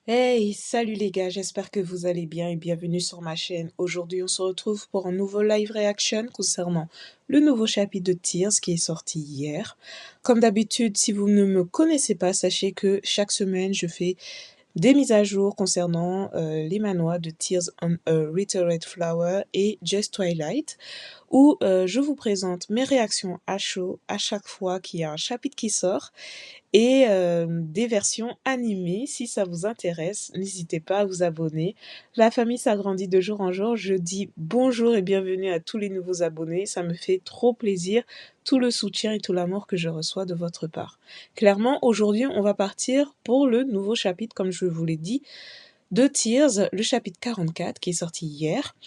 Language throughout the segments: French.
Hey, salut les gars, j'espère que vous allez bien et bienvenue sur ma chaîne. Aujourd'hui, on se retrouve pour un nouveau live reaction concernant le nouveau chapitre de Tears qui est sorti hier. Comme d'habitude, si vous ne me connaissez pas, sachez que chaque semaine, je fais des mises à jour concernant les manhwas de Tears on a Little Red Flower et Just Twilight, où je vous présente mes réactions à chaud à chaque fois qu'il y a un chapitre qui sort et des versions animées. Si ça vous intéresse, n'hésitez pas à vous abonner. La famille s'agrandit de jour en jour. Je dis bonjour et bienvenue à tous les nouveaux abonnés. Ça me fait trop plaisir, tout le soutien et tout l'amour que je reçois de votre part. Clairement, aujourd'hui, on va partir pour le nouveau chapitre, comme je vous l'ai dit, de Tears, le chapitre 44 qui est sorti hier.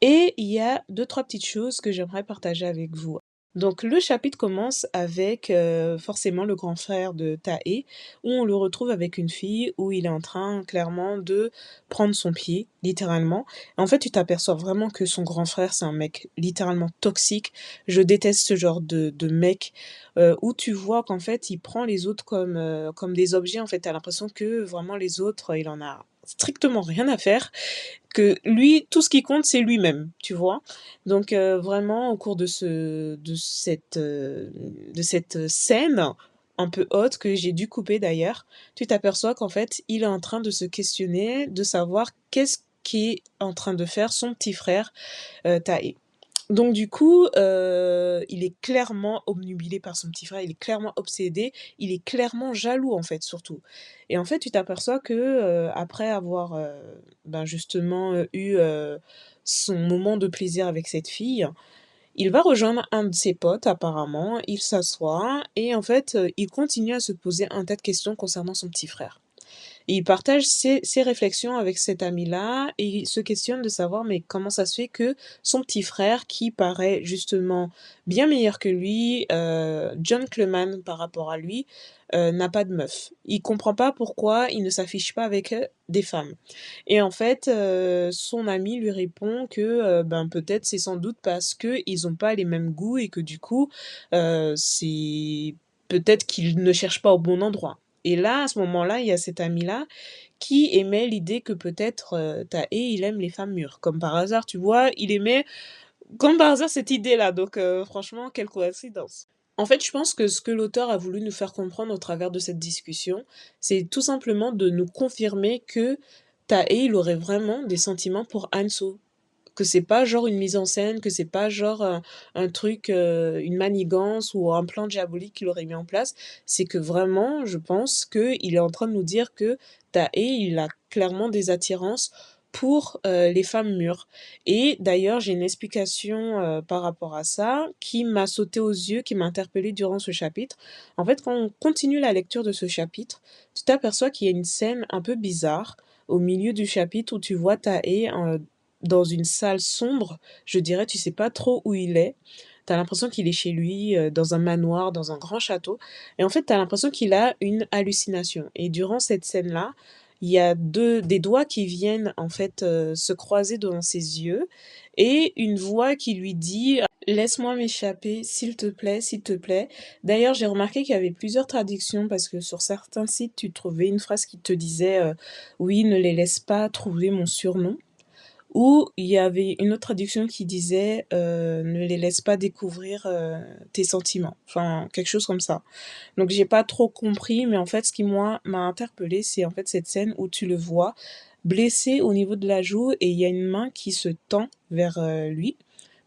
Et il y a deux, trois petites choses que j'aimerais partager avec vous. Donc le chapitre commence avec forcément le grand frère de Tae, où on le retrouve avec une fille, où il est en train clairement de prendre son pied, littéralement. En fait, tu t'aperçois vraiment que son grand frère, c'est un mec littéralement toxique. Je déteste ce genre de mec où tu vois qu'en fait, il prend les autres comme des objets. En fait, t'as l'impression que vraiment les autres, il en a strictement rien à faire, que lui, tout ce qui compte, c'est lui-même, tu vois. Donc vraiment, au cours de cette scène un peu haute que j'ai dû couper d'ailleurs, tu t'aperçois qu'en fait, il est en train de se questionner, de savoir qu'est-ce qu'est en train de faire son petit frère Tae. Donc du coup, il est clairement obnubilé par son petit frère, il est clairement obsédé, il est clairement jaloux en fait, surtout. Et en fait, tu t'aperçois que, après avoir, ben, justement, eu, son moment de plaisir avec cette fille, il va rejoindre un de ses potes apparemment, il s'assoit et en fait, il continue à se poser un tas de questions concernant son petit frère. Et il partage ses réflexions avec cet ami-là et il se questionne de savoir mais comment ça se fait que son petit frère, qui paraît justement bien meilleur que lui, gentleman par rapport à lui, n'a pas de meuf. Il comprend pas pourquoi il ne s'affiche pas avec des femmes. Et en fait, son ami lui répond que ben, peut-être c'est sans doute parce qu'ils n'ont pas les mêmes goûts et que du coup, c'est peut-être qu'ils ne cherchent pas au bon endroit. Et là, à ce moment-là, il y a cet ami-là qui émet l'idée que peut-être Tae, il aime les femmes mûres. Comme par hasard, tu vois, il aimait, comme par hasard, cette idée-là. Donc, franchement, quelle coïncidence. En fait, je pense que ce que l'auteur a voulu nous faire comprendre au travers de cette discussion, c'est tout simplement de nous confirmer que Tae, il aurait vraiment des sentiments pour Hanso, que c'est pas genre une mise en scène, que c'est pas genre un truc, une manigance ou un plan diabolique qu'il aurait mis en place. C'est que vraiment, je pense qu'il est en train de nous dire que Tae, il a clairement des attirances pour les femmes mûres. Et d'ailleurs, j'ai une explication par rapport à ça qui m'a sauté aux yeux, qui m'a interpellée durant ce chapitre. En fait, quand on continue la lecture de ce chapitre, tu t'aperçois qu'il y a une scène un peu bizarre au milieu du chapitre où tu vois Tae dans une salle sombre, je dirais, tu sais pas trop où il est. T'as l'impression qu'il est chez lui, dans un manoir, dans un grand château. Et en fait, t'as l'impression qu'il a une hallucination. Et durant cette scène-là, il y a des doigts qui viennent en fait se croiser devant ses yeux et une voix qui lui dit laisse-moi m'échapper, s'il te plaît, s'il te plaît. D'ailleurs, j'ai remarqué qu'il y avait plusieurs traductions parce que sur certains sites, tu trouvais une phrase qui te disait oui, ne les laisse pas trouver mon surnom. Ou il y avait une autre traduction qui disait ne les laisse pas découvrir tes sentiments. Enfin, quelque chose comme ça. Donc j'ai pas trop compris, mais en fait, ce qui moi m'a interpellée, c'est en fait cette scène où tu le vois blessé au niveau de la joue et il y a une main qui se tend vers lui,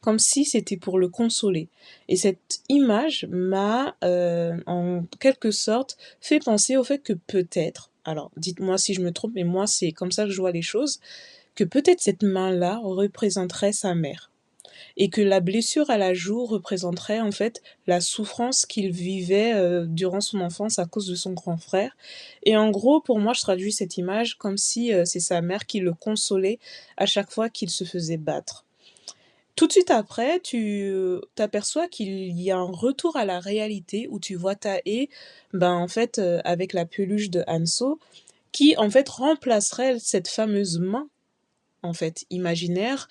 comme si c'était pour le consoler. Et cette image m'a en quelque sorte fait penser au fait que peut-être, alors dites-moi si je me trompe, mais moi c'est comme ça que je vois les choses, que peut-être cette main-là représenterait sa mère et que la blessure à la joue représenterait en fait la souffrance qu'il vivait durant son enfance à cause de son grand frère. Et en gros, pour moi, je traduis cette image comme si c'est sa mère qui le consolait à chaque fois qu'il se faisait battre. Tout de suite après, tu t'aperçois qu'il y a un retour à la réalité où tu vois Tae, ben en fait, avec la peluche de Hanso, qui en fait remplacerait cette fameuse main en fait, imaginaire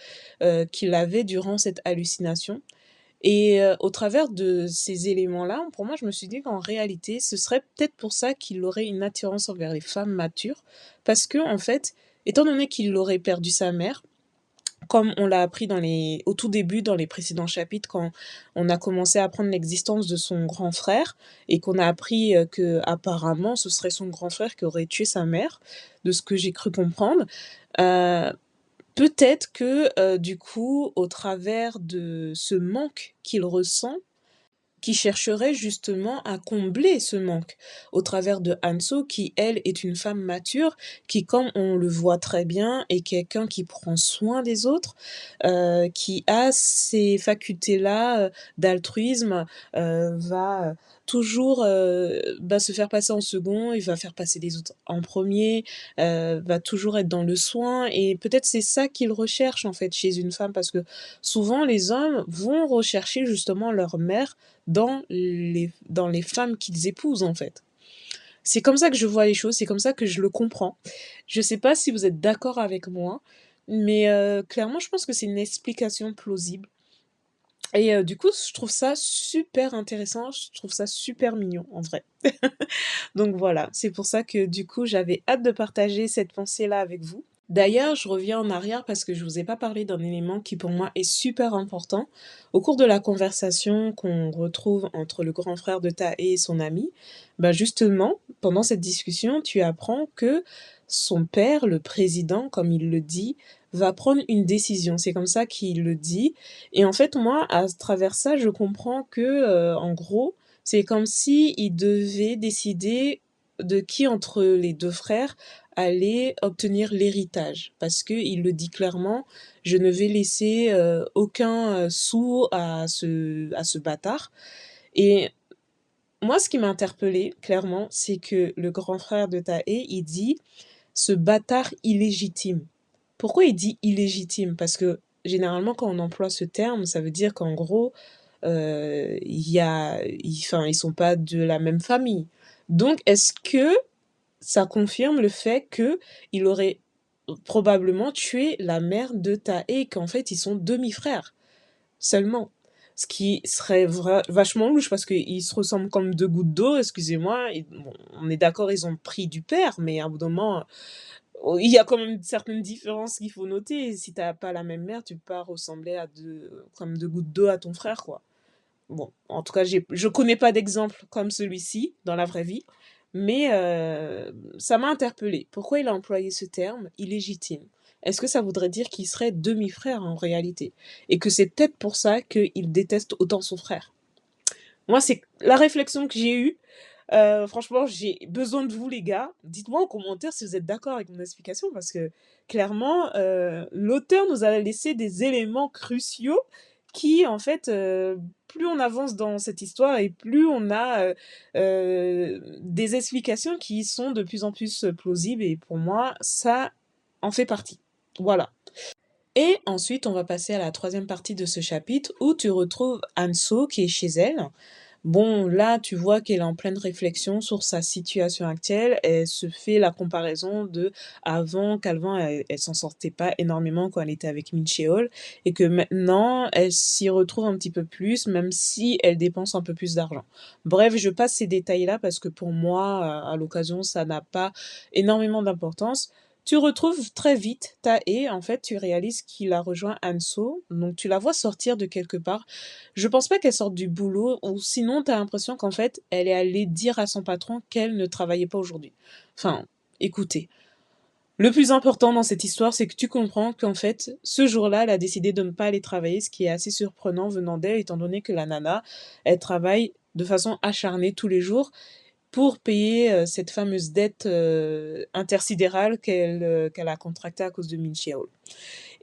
qu'il avait durant cette hallucination. Et au travers de ces éléments-là, pour moi, je me suis dit qu'en réalité, ce serait peut-être pour ça qu'il aurait une attirance envers les femmes matures. Parce que en fait, étant donné qu'il aurait perdu sa mère, comme on l'a appris au tout début, dans les précédents chapitres, quand on a commencé à apprendre l'existence de son grand frère et qu'on a appris, qu'apparemment ce serait son grand frère qui aurait tué sa mère, de ce que j'ai cru comprendre. Heu, Peut-être que, du coup, au travers de ce manque qu'il ressent, qui chercherait justement à combler ce manque, au travers de Hanso qui, elle, est une femme mature, qui, comme on le voit très bien, est quelqu'un qui prend soin des autres, qui a ces facultés-là, d'altruisme, va toujours, se faire passer en second, il va faire passer les autres en premier, va toujours être dans le soin et peut-être c'est ça qu'il recherche, en fait, chez une femme parce que souvent les hommes vont rechercher justement leur mère dans les femmes qu'ils épousent, en fait. C'est comme ça que je vois les choses, c'est comme ça que je le comprends. Je sais pas si vous êtes d'accord avec moi, mais clairement, je pense que c'est une explication plausible et du coup, je trouve ça super intéressant, je trouve ça super mignon, en vrai. Donc voilà, c'est pour ça que, du coup, j'avais hâte de partager cette pensée-là avec vous. D'ailleurs, je reviens en arrière parce que je vous ai pas parlé d'un élément qui pour moi est super important. Au cours de la conversation qu'on retrouve entre le grand frère de Tae et son ami, bah justement, pendant cette discussion, tu apprends que son père, le président, comme il le dit, va prendre une décision. C'est comme ça qu'il le dit. Et en fait, moi, à travers ça, je comprends que, en gros, c'est comme si il devait décider de qui entre les deux frères allait obtenir l'héritage. Parce qu'il le dit clairement, je ne vais laisser aucun sou à ce bâtard. Et moi, ce qui m'a interpellée, clairement, c'est que le grand frère de Tae, il dit ce bâtard illégitime. Pourquoi il dit illégitime? Parce que généralement, quand on emploie ce terme, ça veut dire qu'en gros, enfin, ils sont pas de la même famille. Donc, est-ce que ça confirme le fait que il aurait probablement tué la mère de Tae et qu'en fait ils sont demi-frères seulement. Ce qui serait vachement louche parce qu'ils se ressemblent comme deux gouttes d'eau, excusez-moi. Bon, on est d'accord, ils ont pris du père, mais à un bout d'un moment, il y a quand même certaines différences qu'il faut noter. Si t'as pas la même mère, tu peux pas ressembler comme deux gouttes d'eau à ton frère, quoi. Bon, en tout cas, je connais pas d'exemple comme celui-ci dans la vraie vie, mais ça m'a interpellée. Pourquoi il a employé ce terme illégitime? Est-ce que ça voudrait dire qu'il serait demi-frère en réalité? Et que c'est peut-être pour ça qu'il déteste autant son frère? Moi, c'est la réflexion que j'ai eue. Franchement, j'ai besoin de vous, les gars. Dites-moi en commentaire si vous êtes d'accord avec mon explication, parce que clairement, l'auteur nous a laissé des éléments cruciaux qui, en fait, plus on avance dans cette histoire et plus on a des explications qui sont de plus en plus plausibles. Et pour moi, ça en fait partie. Voilà. Et ensuite, on va passer à la troisième partie de ce chapitre où tu retrouves Anso qui est chez elle. Bon, là, tu vois qu'elle est en pleine réflexion sur sa situation actuelle. Elle se fait la comparaison de qu'avant, elle s'en sortait pas énormément quand elle était avec Min Cheol, et que maintenant, elle s'y retrouve un petit peu plus, même si elle dépense un peu plus d'argent. Bref, je passe ces détails-là parce que pour moi, à l'occasion, ça n'a pas énormément d'importance. Tu retrouves très vite Tae, en fait, tu réalises qu'il a rejoint Hanso, donc tu la vois sortir de quelque part. Je pense pas qu'elle sorte du boulot, ou sinon t'as l'impression qu'en fait, elle est allée dire à son patron qu'elle ne travaillait pas aujourd'hui. Enfin, écoutez, le plus important dans cette histoire, c'est que tu comprends qu'en fait, ce jour-là, elle a décidé de ne pas aller travailler, ce qui est assez surprenant venant d'elle, étant donné que la nana, elle travaille de façon acharnée tous les jours pour payer cette fameuse dette intersidérale qu'elle a contractée à cause de Min Cheol.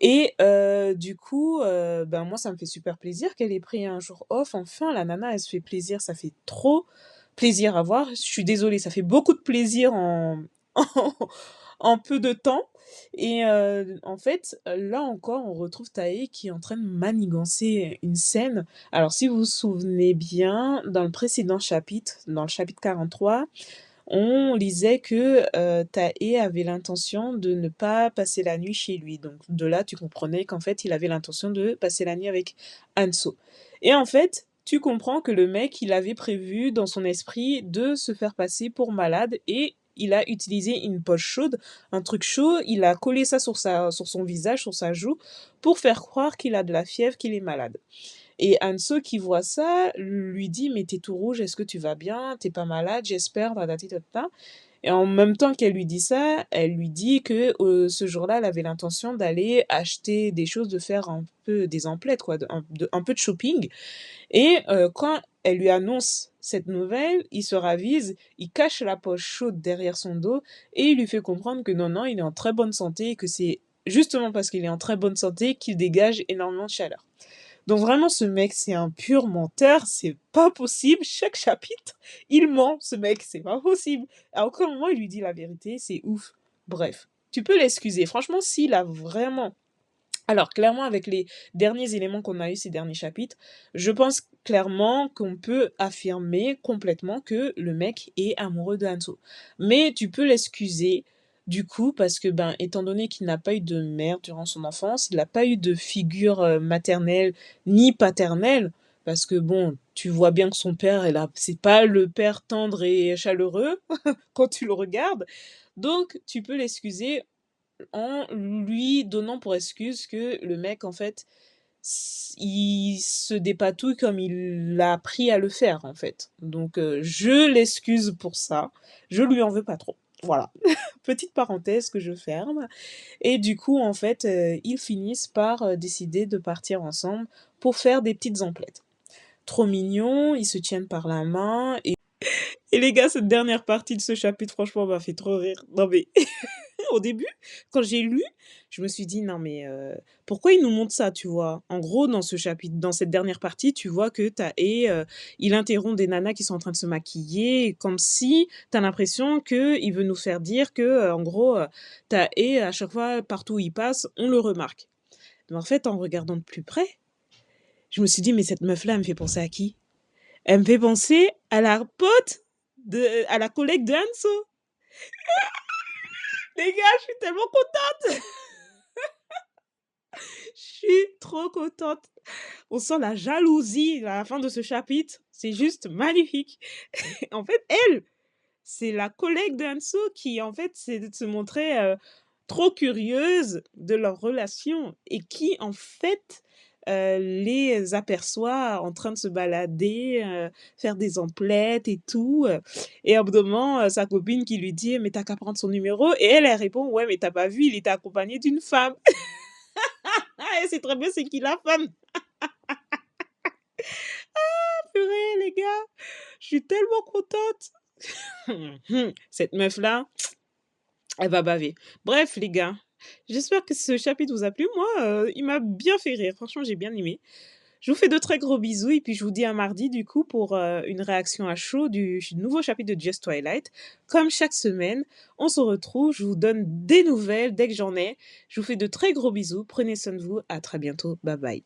Et du coup, ben, moi, ça me fait super plaisir qu'elle ait pris un jour off. Enfin, la nana, elle se fait plaisir, ça fait trop plaisir à voir. Je suis désolée, ça fait beaucoup de plaisir en en peu de temps et en fait, là encore, on retrouve Tae qui est en train de manigancer une scène. Alors si vous vous souvenez bien, dans le précédent chapitre, dans le chapitre 43, on lisait que, Tae avait l'intention de ne pas passer la nuit chez lui. Donc de là, tu comprenais qu'en fait, il avait l'intention de passer la nuit avec Hanso. Et en fait, tu comprends que le mec, il avait prévu dans son esprit de se faire passer pour malade et il a utilisé une poche chaude, un truc chaud, il a collé ça sur son visage, sur sa joue, pour faire croire qu'il a de la fièvre, qu'il est malade. Et Hanso qui voit ça, lui dit: «Mais t'es tout rouge, est-ce que tu vas bien? T'es pas malade, j'espère, patati patata». Et en même temps qu'elle lui dit ça, elle lui dit que, ce jour-là, elle avait l'intention d'aller acheter des choses, de faire un peu des emplettes quoi, un peu de shopping. Et quand elle lui annonce cette nouvelle, il se ravise, il cache la poche chaude derrière son dos et il lui fait comprendre que non, non, il est en très bonne santé et que c'est justement parce qu'il est en très bonne santé qu'il dégage énormément de chaleur. Donc vraiment, ce mec, c'est un pur menteur, c'est pas possible. Chaque chapitre, il ment, ce mec, c'est pas possible. À aucun moment, il lui dit la vérité, c'est ouf. Bref, tu peux l'excuser. Franchement, s'il a vraiment... Alors, clairement, avec les derniers éléments qu'on a eu ces derniers chapitres, je pense clairement qu'on peut affirmer complètement que le mec est amoureux de Hanzo. Mais tu peux l'excuser, du coup, parce que, ben, étant donné qu'il n'a pas eu de mère durant son enfance, il n'a pas eu de figure maternelle ni paternelle, parce que, bon, tu vois bien que son père, c'est pas le père tendre et chaleureux quand tu le regardes. Donc, tu peux l'excuser en lui donnant pour excuse que le mec, en fait, il se dépatouille comme il a appris à le faire, en fait. Donc, je l'excuse pour ça. Je lui en veux pas trop. Voilà. Petite parenthèse que je ferme. Et du coup, en fait, ils finissent par décider de partir ensemble pour faire des petites emplettes. Trop mignons, ils se tiennent par la main. Et les gars, cette dernière partie de ce chapitre, franchement, m'a fait trop rire. Non mais, au début, quand j'ai lu, je me suis dit: «Non mais, pourquoi il nous montre ça?» tu vois? En gros, dans ce chapitre dans cette dernière partie, tu vois que Tae, il interrompt des nanas qui sont en train de se maquiller, comme si tu as l'impression qu'il veut nous faire dire que, en gros, Tae, à chaque fois, partout où il passe, on le remarque. Mais en fait, en regardant de plus près, je me suis dit: «Mais cette meuf-là, elle me fait penser à qui?» Elle me fait penser à la pote à la collègue de Hanso. Les gars, je suis tellement contente! Je suis trop contente. On sent la jalousie à la fin de ce chapitre. C'est juste magnifique. En fait, elle, c'est la collègue de Hanso qui, en fait, se montrait trop curieuse de leur relation et qui, en fait, les aperçoit en train de se balader, faire des emplettes et tout. Et à un bout d'un moment, sa copine qui lui dit: «Mais t'as qu'à prendre son numéro». Et elle, elle répond: «Ouais, mais t'as pas vu, il était accompagné d'une femme». Ah, elle sait très bien c'est qui la femme. Purée, les gars, je suis tellement contente. Cette meuf-là, elle va baver. Bref, les gars, j'espère que ce chapitre vous a plu. Moi, il m'a bien fait rire. Franchement, j'ai bien aimé. Je vous fais de très gros bisous et puis je vous dis à mardi du coup pour une réaction à chaud du nouveau chapitre de Just Twilight. Comme chaque semaine, on se retrouve, je vous donne des nouvelles dès que j'en ai. Je vous fais de très gros bisous, prenez soin de vous, à très bientôt, bye bye.